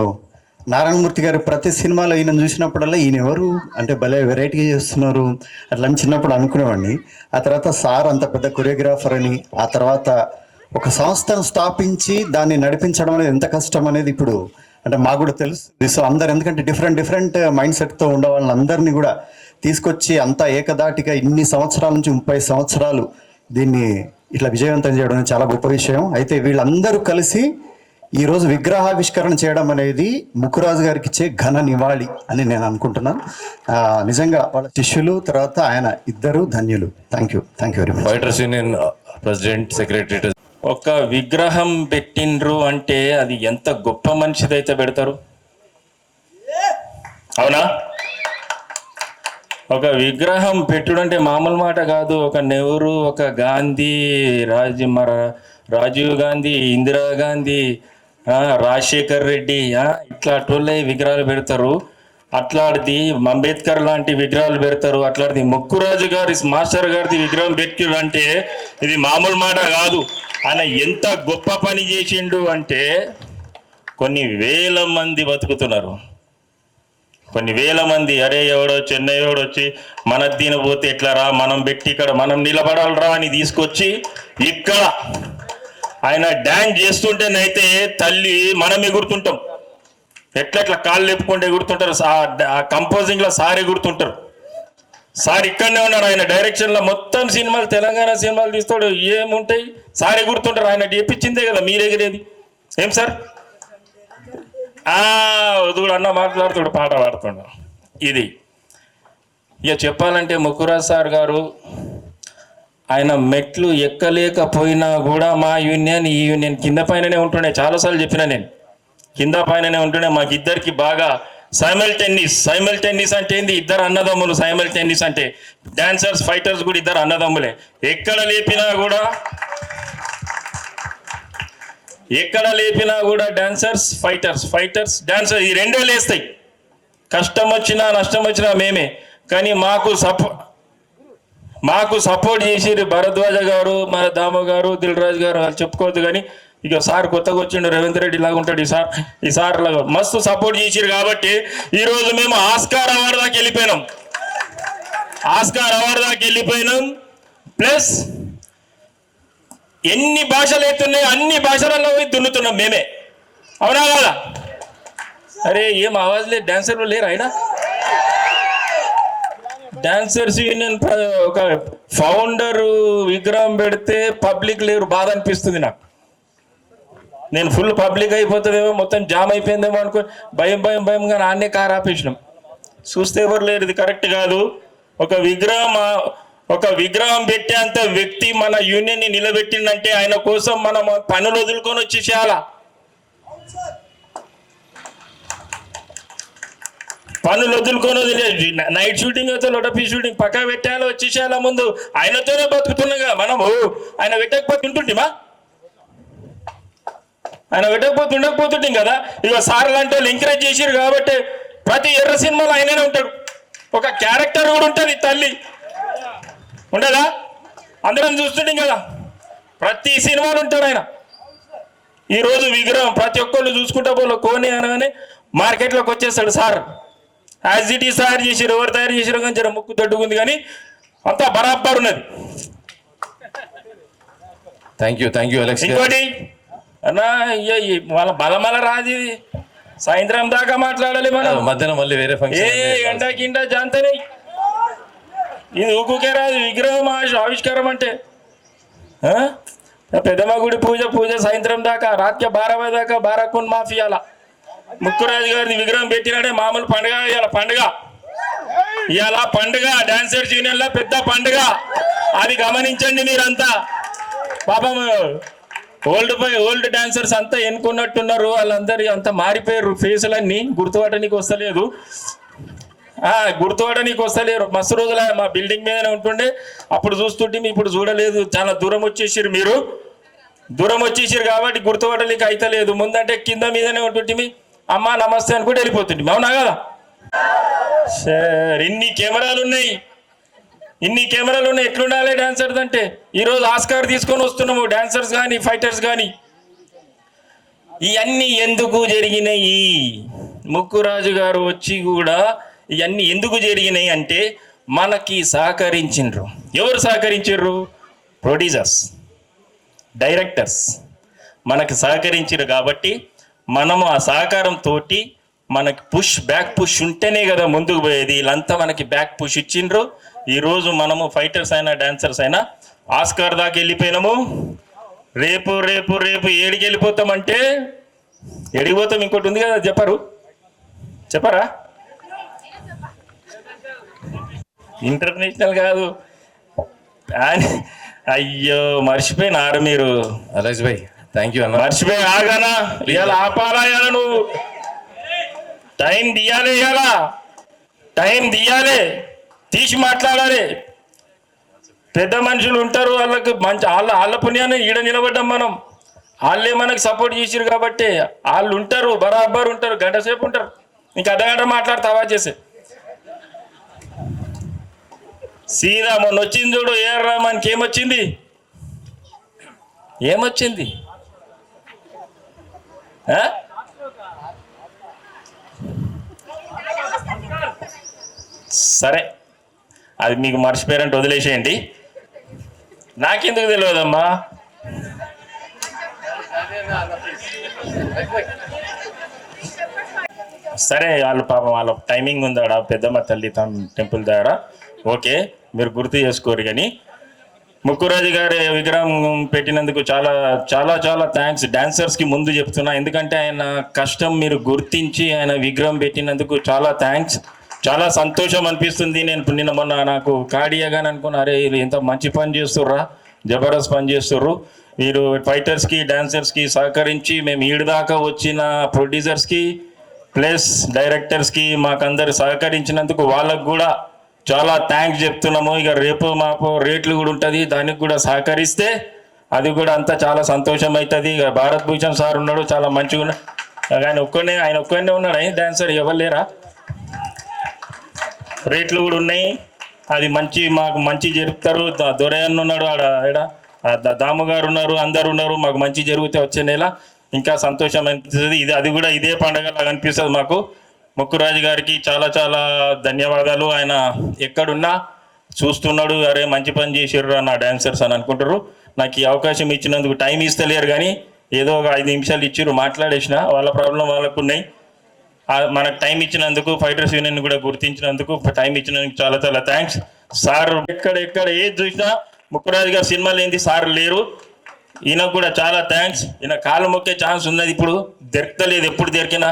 నారాయణమూర్తి గారు ప్రతి సినిమాలో ఈయన చూసినప్పుడల్లా ఈయన ఎవరు అంటే భలే వెరైటీగా చేస్తున్నారు అట్లా అని చిన్నప్పుడు అనుకునేవాడిని. ఆ తర్వాత సార్ అంత పెద్ద కొరియోగ్రాఫర్ అని, ఆ తర్వాత ఒక సంస్థను స్థాపించి దాన్ని నడిపించడం అనేది ఎంత కష్టం అనేది ఇప్పుడు అంటే మాకు కూడా తెలుసు. సో అందరు ఎందుకంటే డిఫరెంట్ మైండ్ సెట్తో ఉండే వాళ్ళందరినీ కూడా తీసుకొచ్చి అంతా ఏకదాటిగా ఇన్ని సంవత్సరాల నుంచి 30 సంవత్సరాలు దీన్ని ఇట్లా విజయవంతం చేయడం చాలా గొప్ప విషయం. అయితే వీళ్ళందరూ కలిసి ఈరోజు విగ్రహావిష్కరణ చేయడం అనేది ముక్కురాజు గారికి ఇచ్చే ఘన నివాళి అని నేను అనుకుంటున్నాను. నిజంగా వాళ్ళ శిష్యులు తర్వాత ఆయన ఇద్దరు ధన్యులు. Thank you very much. Fighters union president, secretary. ఒక విగ్రహం పెట్టిండ్రు అంటే అది ఎంత గొప్ప మనిషిదైతే పెడతారు, అవునా? ఒక విగ్రహం పెట్టుడంటే మామూలు మాట కాదు. ఒక నెహ్రూ, ఒక గాంధీ, రాజీవ్ గాంధీ, ఇందిరాగాంధీ, రాజశేఖర్ రెడ్డి, ఇట్లాంటి విగ్రహాలు పెడతారు. అట్లాంటిది అంబేద్కర్ లాంటి విగ్రహాలు పెడతారు. అట్లాంటిది ముక్కురాజు గారి మాస్టర్ గారిది విగ్రహం పెట్టిండు అంటే ఇది మామూలు మాట కాదు. ఆయన ఎంత గొప్ప పని చేసిండు అంటే కొన్ని వేల మంది బతుకుతున్నారు. కొన్ని వేల మంది అరే ఎవడో చెన్నై వచ్చి మన దీనిపోతే ఎట్లా రా, మనం పెట్టి ఇక్కడ మనం నిలబడాలరా అని తీసుకొచ్చి ఇక్కడ ఆయన డ్యాన్స్ చేస్తుంటేనైతే తల్లి మనం ఎగురుతుంటాం. ఎట్లా కాళ్ళు లేపుకుంటే ఎగురుతుంటారు. ఆ కంపోజింగ్లో సార్ ఎగురుతుంటారు. సార్ ఇక్కడనే ఉన్నాడు, ఆయన డైరెక్షన్లో మొత్తం సినిమాలు, తెలంగాణ సినిమాలు తీస్తాడు. ఏముంటాయి సారే గుర్తుంటారు, ఆయన చేపించిందే కదా మీరెగిరేది. ఏం సార్ వదుడు అన్న మాట్లాడుతాడు, పాట పాడుతున్నాడు. ఇది ఇక చెప్పాలంటే ముక్కురాజ్ సార్ గారు ఆయన మెట్లు ఎక్కలేకపోయినా కూడా మా యూనియన్ ఈ యూనియన్ కింద పైననే ఉంటుండే. చాలాసార్లు చెప్పిన నేను, కింద పైననే ఉంటుండే. మాకు ఇద్దరికి బాగా సైమల్టేనియస్ అంటే ఏంది, ఇద్దరు అన్నదమ్ములు. సైమల్టేనియస్ అంటే డాన్సర్స్ ఫైటర్స్ కూడా ఇద్దరు అన్నదమ్ములే. ఎక్కడ లేపినా కూడా డాన్సర్స్ ఫైటర్స్ డాన్సర్, ఈ రెండే లేస్తాయి. కష్టం వచ్చినా నష్టం వచ్చినా మేమే. కానీ మాకు సపోర్ట్ చేసిరు భరద్వాజ గారు, మన దాము గారు, దిల్ రాజు గారు, వాళ్ళు చెప్పుకోవద్దు. కానీ ఇక సార్ కొత్తగా వచ్చిండు, రేవంత్ రెడ్డి లాగా ఉంటాడు ఈ సార్ లాగా మస్తు సపోర్ట్ చేసిరు. కాబట్టి ఈరోజు మేము ఆస్కార్ అవార్డు దాకా వెళ్ళిపోయినాం. ప్లస్ ఎన్ని భాషలు అవుతున్నాయి అన్ని భాషలలో దున్నుతున్నాం మేమే. అవునా కదా? అరే ఏం ఆవాజ్ లేదు, డాన్సర్లు లేరు. అయినా డాన్సర్స్ యూనియన్ ఒక ఫౌండర్ విగ్రహం పెడితే పబ్లిక్ లేరు, బాధ అనిపిస్తుంది నాకు. నేను ఫుల్ పబ్లిక్ అయిపోతుందేమో, మొత్తం జామ్ అయిపోయిందేమో అనుకో భయంగా నాన్నే కారు ఆపేసినాం. చూస్తే ఎవరు లేరు, ఇది కరెక్ట్ కాదు. ఒక విగ్రహం పెట్టేంత వ్యక్తి మన యూనియన్ని నిలబెట్టిందంటే ఆయన కోసం మనం పనులు వదులుకొని వచ్చేసేయాలా. పనులు వదులుకొని నైట్ షూటింగ్ అయితే లొటపీ షూటింగ్ పక్కా పెట్టాలో వచ్చేసేయాలా. ముందు ఆయనతోనే బతుకుతున్నాగా మనము. ఆయన పెట్టకపోతే ఉంటుంటిమా? ఆయన ఉండకపోతుంటాం కదా. ఇక సార్ లాంటి వాళ్ళు ఎంకరేజ్ చేసిరు కాబట్టి ప్రతి ఎర్ర సినిమాలో ఆయననే ఉంటాడు. ఒక క్యారెక్టర్ కూడా ఉంటుంది, తల్లి ఉండదా? అందరం చూస్తుంటాం కదా, ప్రతి సినిమాలో ఉంటాడు ఆయన. ఈరోజు విగ్రహం ప్రతి ఒక్కళ్ళు చూసుకుంటా పోలో కోని అనగానే మార్కెట్లోకి వచ్చేస్తాడు సార్. యాజ్ ఇట్ ఈస్ తయారు చేసిరు, ఎవరు తయారు చేసిరు కానీ జర ముక్కు తట్టుకుంది, కానీ అంతా బరాబర్ ఉన్నది. Thank you Alex. ఇంకోటి అన్నా, వాళ్ళ బలమల రాజు సాయంత్రం దాకా మాట్లాడాలి మనం. మధ్యాహ్నం మళ్ళీ వేరే ఫంక్షన్. ఎండా కింద జాంతనే ఇది ఊకుకే రాదు విగ్రహం ఆవిష్కారం అంటే. పెద్దమ్మ గుడి పూజ సాయంత్రం దాకా, రాత్రి 12 దాకా బారాకున్ మాఫియాల ముక్కురాజు గారిని విగ్రహం పెట్టినాడే మామూలు పండుగ. ఇవాళ పండుగ డాన్సర్స్ యూనియన్ లో పెద్ద పండుగ. అది గమనించండి మీరంతా. పాపం ఓల్డ్ డాన్సర్స్ అంతా ఎన్నుకున్నట్టున్నారు, వాళ్ళందరూ అంతా మారిపోయారు. ఫేసులన్నీ గుర్తుపట్టడానికి వస్తలేరు. మస్తు రోజుల మా బిల్డింగ్ మీదనే ఉంటుండే, అప్పుడు చూస్తుంటే ఇప్పుడు చూడలేదు. చాలా దూరం వచ్చేసారు, మీరు దూరం వచ్చేసారు కాబట్టి గుర్తుపట్టడానికి అయితే లేదు. ముందంటే కింద మీదనే ఉంటుంటే అమ్మా నమస్తే అనుకుంటే వెళ్ళిపోతుంది. అవునా కదా? సరే, ఇన్ని కెమెరాలు ఉన్నాయి, ఎట్లుండాలి డాన్సర్స్ అంటే. ఈరోజు ఆస్కార్ తీసుకొని వస్తున్నాము, డాన్సర్స్ కానీ ఫైటర్స్ కానీ. ఇవన్నీ ఎందుకు జరిగినాయి? ముక్కురాజు గారు వచ్చి కూడా ఇవన్నీ ఎందుకు జరిగినాయి అంటే మనకి సహకరించిండ్రు. ఎవరు సహకరించారు? ప్రొడ్యూసర్స్, డైరెక్టర్స్ మనకి సహకరించారు. కాబట్టి మనము ఆ సహకారంతో మనకి బ్యాక్ పుష్ ఉంటేనే కదా ముందుకు పోయేది. వీళ్ళంతా మనకి బ్యాక్ పుష్ ఇచ్చిండ్రు. ఈరోజు మనము ఫైటర్స్ అయినా డాన్సర్స్ అయినా ఆస్కార్ దాకా వెళ్ళిపోయినాము. రేపు ఏడికి వెళ్ళిపోతామంటే ఎడిగిపోతాం. ఇంకోటి ఉంది కదా, చెప్పరా? ఇంటర్నేషనల్ కాదు. అయ్యో మర్చిపోయినారు మీరు. అలెక్స్ భాయ్ థ్యాంక్ యూ అన్న. మర్చిపోయి ఆగానా? ఇవాళ ఆపాలా? ఇవాళ నువ్వు టైం తీయాలి, తీసి మాట్లాడాలి. పెద్ద మనుషులు ఉంటారు, వాళ్ళకి మంచి వాళ్ళ పుణ్యాన్ని ఈడ నిలబడ్డాం మనం. వాళ్ళే మనకి సపోర్ట్ చేసిరు కాబట్టి వాళ్ళు ఉంటారు, బరాబర్ ఉంటారు, గంట సేపు ఉంటారు. ఇంకా అర్ధగంట మాట్లాడతావా చేసే సీదా. మొన్న వచ్చింది చూడు ఏఆర్ రెహమాన్కి ఏమొచ్చింది? సరే, అది మీకు మర్చిపోయారంటే వదిలేసేయండి. నాకెందుకు తెలియదమ్మా? సరే వాళ్ళు పాపం వాళ్ళ టైమింగ్ ఉంది ఆడ పెద్దమ్మ తల్లి టెంపుల్ దగ్గర. ఓకే, మీరు గుర్తు చేసుకోరు. కానీ ముక్కురాజు గారి విగ్రహం పెట్టినందుకు చాలా చాలా చాలా థ్యాంక్స్. డాన్సర్స్కి ముందు చెప్తున్నా, ఎందుకంటే ఆయన కష్టం మీరు గుర్తించి ఆయన విగ్రహం పెట్టినందుకు చాలా థ్యాంక్స్. చాలా సంతోషం అనిపిస్తుంది. నేను నిన్న మొన్న నాకు కార్డియాగాని అనుకున్నా, అరే వీళ్ళు ఎంత మంచి పని చేస్తుర్రా, జబర్దస్త్ పని చేస్తుర్రు. మీరు ఫైటర్స్కి డాన్సర్స్కి సహకరించి మేము ఈడదాకా వచ్చిన ప్రొడ్యూసర్స్కి ప్లస్ డైరెక్టర్స్కి మాకందరు సహకరించినందుకు వాళ్ళకు కూడా చాలా థ్యాంక్స్ చెప్తున్నాము. ఇక రేపు మాపు రేట్లు కూడా ఉంటుంది, దానికి కూడా సహకరిస్తే అది కూడా అంతా చాలా సంతోషం అవుతుంది. ఇక భారత్ భూషణ్ సార్ ఉన్నాడు, చాలా మంచిగా ఉన్నాడు. ఆయన ఒక్కనే ఉన్నాడు, ఆయన డాన్సర్ ఎవరు లేరా? రేట్లు కూడా ఉన్నాయి, అది మాకు మంచి జరుపుతారు. దొరయన్న ఉన్నాడు ఆడ, దాము గారు ఉన్నారు, అందరు ఉన్నారు. మాకు మంచి జరిగితే వచ్చే నెల ఇంకా సంతోషం అనిపిస్తుంది. అది కూడా ఇదే పండగలాగా అనిపిస్తుంది మాకు. ముక్కురాజు గారికి చాలా చాలా ధన్యవాదాలు. ఆయన ఎక్కడున్నా చూస్తున్నాడు, అరే మంచి పని చేసిర్రు నా డాన్సర్స్ అని అనుకుంటారు. నాకు ఈ అవకాశం ఇచ్చినందుకు, టైం ఇస్తలేరు కానీ ఏదో ఒక 5 నిమిషాలు ఇచ్చిర్రు, మాట్లాడేసిన. వాళ్ళ ప్రాబ్లం వాళ్ళకు ఉన్నాయి. మనకు టైం ఇచ్చినందుకు, ఫైటర్స్ యూనియన్ కూడా గుర్తించినందుకు, టైం ఇచ్చినందుకు చాలా చాలా థ్యాంక్స్. సార్ ఎక్కడ ఏది చూసినా ముక్కురాజు గారు సినిమాలు ఏంది సార్ లేరు. ఈయనకు కూడా చాలా థ్యాంక్స్. ఈయన కాలు మొక్కే ఛాన్స్ ఉన్నది, ఇప్పుడు దొరకలేదు. ఎప్పుడు దొరికినా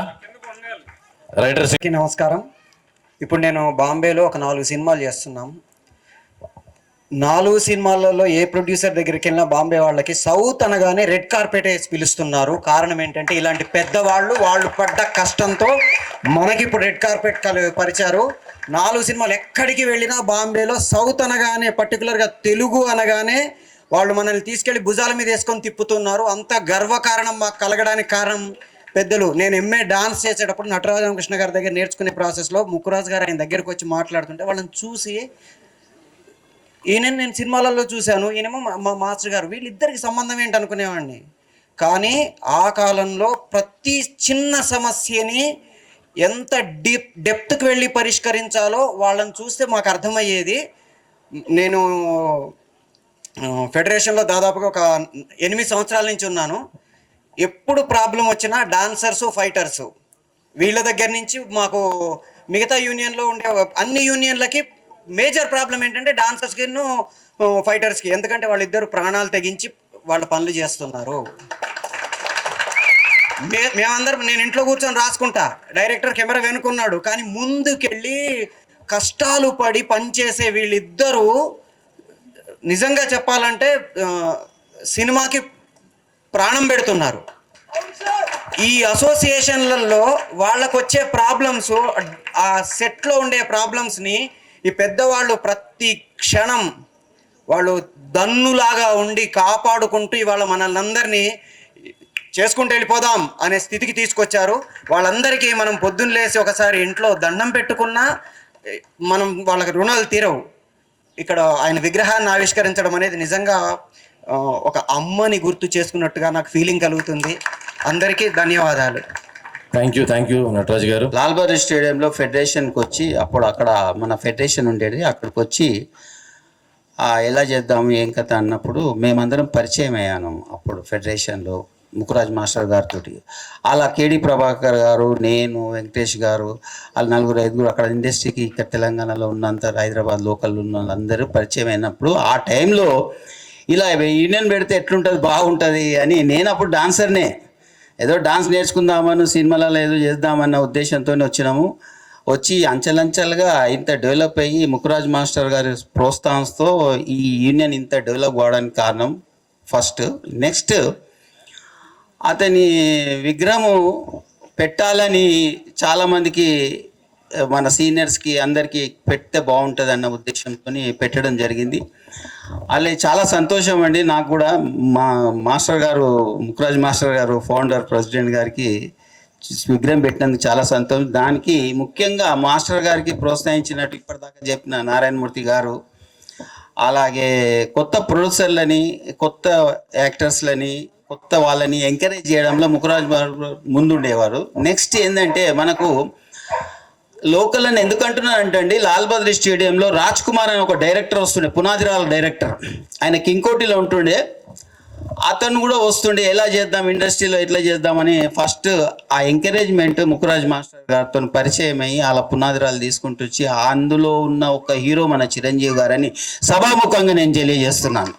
రైటర్స్ నమస్కారం. ఇప్పుడు నేను బాంబేలో ఒక 4 సినిమాలు చేస్తున్నాం. 4 సినిమాలలో ఏ ప్రొడ్యూసర్ దగ్గరికి వెళ్ళినా బాంబే వాళ్ళకి సౌత్ అనగానే రెడ్ కార్పెట్ వేసి పిలుస్తున్నారు. కారణం ఏంటంటే ఇలాంటి పెద్దవాళ్ళు వాళ్ళు పడ్డ కష్టంతో మనకి ఇప్పుడు రెడ్ కార్పెట్ పరిచారు. 4 సినిమాలు ఎక్కడికి వెళ్ళినా బాంబేలో సౌత్ అనగానే, పర్టికులర్గా తెలుగు అనగానే వాళ్ళు మనల్ని తీసుకెళ్లి భుజాల మీద వేసుకొని తిప్పుతున్నారు. అంత గర్వకారణం మాకు కలగడానికి కారణం పెద్దలు. నేను ఎంఏ డాన్స్ చేసేటప్పుడు నటరాజకృష్ణ గారి దగ్గర నేర్చుకునే ప్రాసెస్లో ముక్కురాజు గారు ఆయన దగ్గరికి వచ్చి మాట్లాడుతుంటే వాళ్ళని చూసి, ఈయన నేను సినిమాలలో చూశాను, ఈయనేమో మా మాస్టర్ గారు, వీళ్ళిద్దరికి సంబంధం ఏంటి అనుకునేవాడిని. కానీ ఆ కాలంలో ప్రతి చిన్న సమస్యని ఎంత డెప్త్కి వెళ్ళి పరిష్కరించాలో వాళ్ళని చూస్తే మాకు అర్థమయ్యేది. నేను ఫెడరేషన్లో దాదాపుగా ఒక 8 సంవత్సరాల నుంచి ఉన్నాను. ఎప్పుడు ప్రాబ్లం వచ్చినా డాన్సర్సు, ఫైటర్సు వీళ్ళ దగ్గర నుంచి మాకు మిగతా యూనియన్లో ఉండే అన్ని యూనియన్లకి మేజర్ ప్రాబ్లం ఏంటంటే డాన్సర్స్కి, ఫైటర్స్కి. ఎందుకంటే వాళ్ళిద్దరు ప్రాణాలు తెగించి వాళ్ళ పనులు చేస్తున్నారు. మేమందరం, నేను ఇంట్లో కూర్చొని రాసుకుంటా, డైరెక్టర్ కెమెరా వెనుకున్నాడు, కానీ ముందుకెళ్ళి కష్టాలు పడి పనిచేసే వీళ్ళిద్దరూ నిజంగా చెప్పాలంటే సినిమాకి ప్రాణం పెడుతున్నారు. ఈ అసోసియేషన్లలో వాళ్ళకు వచ్చే ప్రాబ్లమ్స్, ఆ సెట్లో ఉండే ప్రాబ్లమ్స్ని ఈ పెద్దవాళ్ళు ప్రతి క్షణం వాళ్ళు దన్నులాగా ఉండి కాపాడుకుంటూ ఇవాళ మనల్ని అందరినీ చేసుకుంటూ వెళ్ళిపోదాం అనే స్థితికి తీసుకొచ్చారు. వాళ్ళందరికీ మనం పొద్దున్న లేసి ఒకసారి ఇంట్లో దండం పెట్టుకున్నా మనం వాళ్ళకి రుణాలు తీరవు. ఇక్కడ ఆయన విగ్రహాన్ని ఆవిష్కరించడం అనేది నిజంగా ఒక అమ్మని గుర్తు చేసుకున్నట్టుగా నాకు ఫీలింగ్ కలుగుతుంది. అందరికీ ధన్యవాదాలు. థ్యాంక్ యూ నటరాజ్ గారు. లాల్ బహదూర్ స్టేడియంలో ఫెడరేషన్కి వచ్చి, అప్పుడు అక్కడ మన ఫెడరేషన్ ఉండేది, అక్కడికి వచ్చి ఎలా చేద్దాము ఏం కథ అన్నప్పుడు మేమందరం పరిచయం అయ్యాను. అప్పుడు ఫెడరేషన్లో ముక్కురాజ్ మాస్టర్ గారితో అలా కేడి ప్రభాకర్ గారు, నేను, వెంకటేష్ గారు, వాళ్ళు 4-5 అక్కడ ఇండస్ట్రీకి ఇక్కడ తెలంగాణలో ఉన్నంత హైదరాబాద్ లోకల్ ఉన్న వాళ్ళందరూ పరిచయం అయినప్పుడు ఆ టైంలో ఇలా యూనియన్ పెడితే ఎట్లుంటుంది, బాగుంటుంది అని నేను అప్పుడు డాన్సర్నే, ఏదో డాన్స్ నేర్చుకుందామని సినిమాలలో ఏదో చేద్దామన్న ఉద్దేశంతో వచ్చినాము. వచ్చి అంచెలంచెలుగా ఇంత డెవలప్ అయ్యి ముక్కురాజ్ మాస్టర్ గారి ప్రోత్సాహంతో ఈ యూనియన్ ఇంత డెవలప్ కావడానికి కారణం ఫస్ట్. నెక్స్ట్ అతని విగ్రహము పెట్టాలని చాలామందికి, మన సీనియర్స్కి అందరికీ పెడితే బాగుంటుంది అన్న ఉద్దేశంతో పెట్టడం జరిగింది. అలా చాలా సంతోషం అండి. నాకు కూడా మా మాస్టర్ గారు, ముక్కురాజ్ మాస్టర్ గారు, ఫౌండర్ ప్రెసిడెంట్ గారికి విగ్రహం పెట్టినందుకు చాలా సంతోషం. దానికి ముఖ్యంగా మాస్టర్ గారికి ప్రోత్సహించినట్టు ఇప్పటిదాకా చెప్పిన నారాయణమూర్తి గారు, అలాగే కొత్త ప్రొడ్యూసర్లని, కొత్త యాక్టర్స్లని, కొత్త వాళ్ళని ఎంకరేజ్ చేయడంలో ముక్కురాజ్ ముందుండేవారు. నెక్స్ట్ ఏంటంటే మనకు లోకల్ అని ఎందుకు అంటున్నానంటే అండి, లాల్ బహదూర్ స్టేడియంలో రాజ్ కుమార్ అని ఒక డైరెక్టర్ వస్తుండే, పునాదిరాల డైరెక్టర్. ఆయన కింగ్కోటిలో ఉంటుండే. అతను కూడా వస్తుండే ఎలా చేద్దాం ఇండస్ట్రీలో ఎట్లా చేద్దామని ఫస్ట్ ఆ ఎంకరేజ్మెంట్ ముక్కురాజ్ మాస్టర్ గారితో పరిచయం అయ్యి అలా పునాదిరాలు తీసుకుంటూ వచ్చి అందులో ఉన్న ఒక హీరో మన చిరంజీవి గారని సభాముఖంగా నేను తెలియజేస్తున్నాను.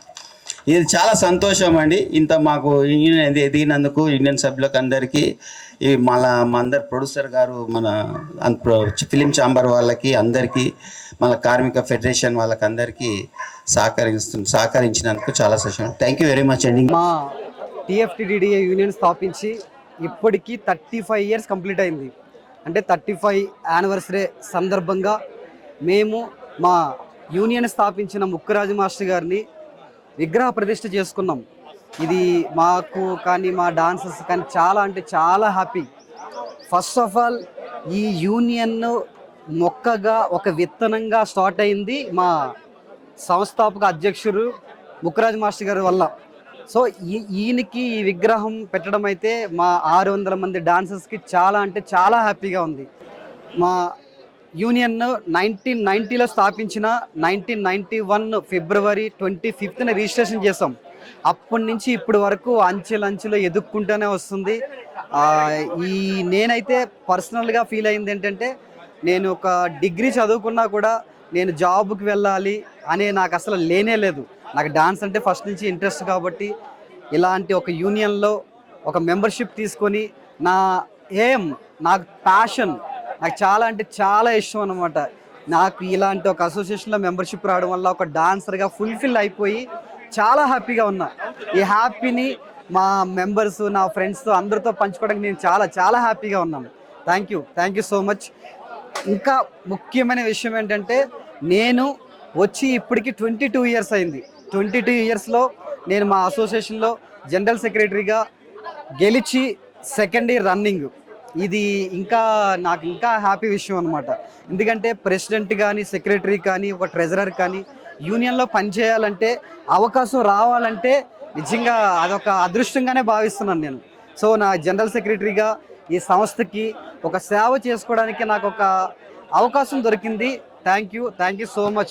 ఇది చాలా సంతోషం అండి. ఇంత మాకు ఎదిగినందుకు యూనియన్ సభ్యులకు అందరికీ మా అందరు ప్రొడ్యూసర్ గారు మన ఫిలిం ఛాంబర్ వాళ్ళకి అందరికీ మన కార్మిక ఫెడరేషన్ వాళ్ళకి అందరికీ సహకరించినందుకు చాలా సంతోషం. థ్యాంక్ యూ వెరీ మచ్ అండి. మా టీఎఫ్టీడీఏ యూనియన్ స్థాపించి ఇప్పటికీ 35 ఇయర్స్ కంప్లీట్ అయింది. అంటే 35 యానివర్సరీ సందర్భంగా మేము మా యూనియన్ స్థాపించిన ముక్కురాజు మాస్టర్ గారిని విగ్రహ ప్రతిష్ఠ చేసుకున్నాం. ఇది మాకు కానీ మా డాన్సర్స్ కానీ చాలా అంటే చాలా హ్యాపీ. ఫస్ట్ ఆఫ్ ఆల్ ఈ యూనియన్ మొక్కగా ఒక విత్తనంగా స్టార్ట్ అయింది మా సంస్థాపక అధ్యక్షుడు ముక్కురాజ్ మాస్టర్ గారి వల్ల. సో ఈయనకి ఈ విగ్రహం పెట్టడం అయితే మా 600 మంది డాన్సర్స్కి చాలా అంటే చాలా హ్యాపీగా ఉంది. మా యూనియన్ 1990లో స్థాపించిన 1991 ఫిబ్రవరి 25న రిజిస్ట్రేషన్ చేసాం. అప్పటి నుంచి ఇప్పటి వరకు అంచెలంచెలో ఎదుక్కుంటూనే వస్తుంది. నేనైతే పర్సనల్గా ఫీల్ అయింది ఏంటంటే, నేను ఒక డిగ్రీ చదువుకున్నా కూడా నేను జాబ్కి వెళ్ళాలి అనే నాకు అసలు లేనే లేదు. నాకు డాన్స్ అంటే ఫస్ట్ నుంచి ఇంట్రెస్ట్ కాబట్టి ఇలాంటి ఒక యూనియన్లో ఒక మెంబర్షిప్ తీసుకొని నా నాకు ప్యాషన్, నాకు చాలా అంటే చాలా ఇష్టం అన్నమాట. నాకు ఇలాంటి ఒక అసోసియేషన్లో మెంబర్షిప్ రావడం వల్ల ఒక డాన్సర్గా ఫుల్ఫిల్ అయిపోయి చాలా హ్యాపీగా ఉన్నా. ఈ హ్యాపీని మా మెంబర్స్, నా ఫ్రెండ్స్తో అందరితో పంచుకోవడానికి నేను చాలా చాలా హ్యాపీగా ఉన్నాను. Thank you so much. ఇంకా ముఖ్యమైన విషయం ఏంటంటే, నేను వచ్చి ఇప్పటికి 22 ఇయర్స్ అయింది. 22 ఇయర్స్లో నేను మా అసోసియేషన్లో జనరల్ సెక్రటరీగా గెలిచి సెకండ్ ఇయర్ రన్నింగ్. ఇది నాకు ఇంకా హ్యాపీ విషయం అనమాట. ఎందుకంటే ప్రెసిడెంట్ కానీ, సెక్రటరీ కానీ, ఒక ట్రెజరర్ కానీ యూనియన్లో పనిచేయాలంటే, అవకాశం రావాలంటే నిజంగా అదొక అదృష్టంగానే భావిస్తున్నాను నేను. సో నా జనరల్ సెక్రటరీగా ఈ సంస్థకి ఒక సేవ చేసుకోవడానికి నాకు ఒక అవకాశం దొరికింది. Thank you so much.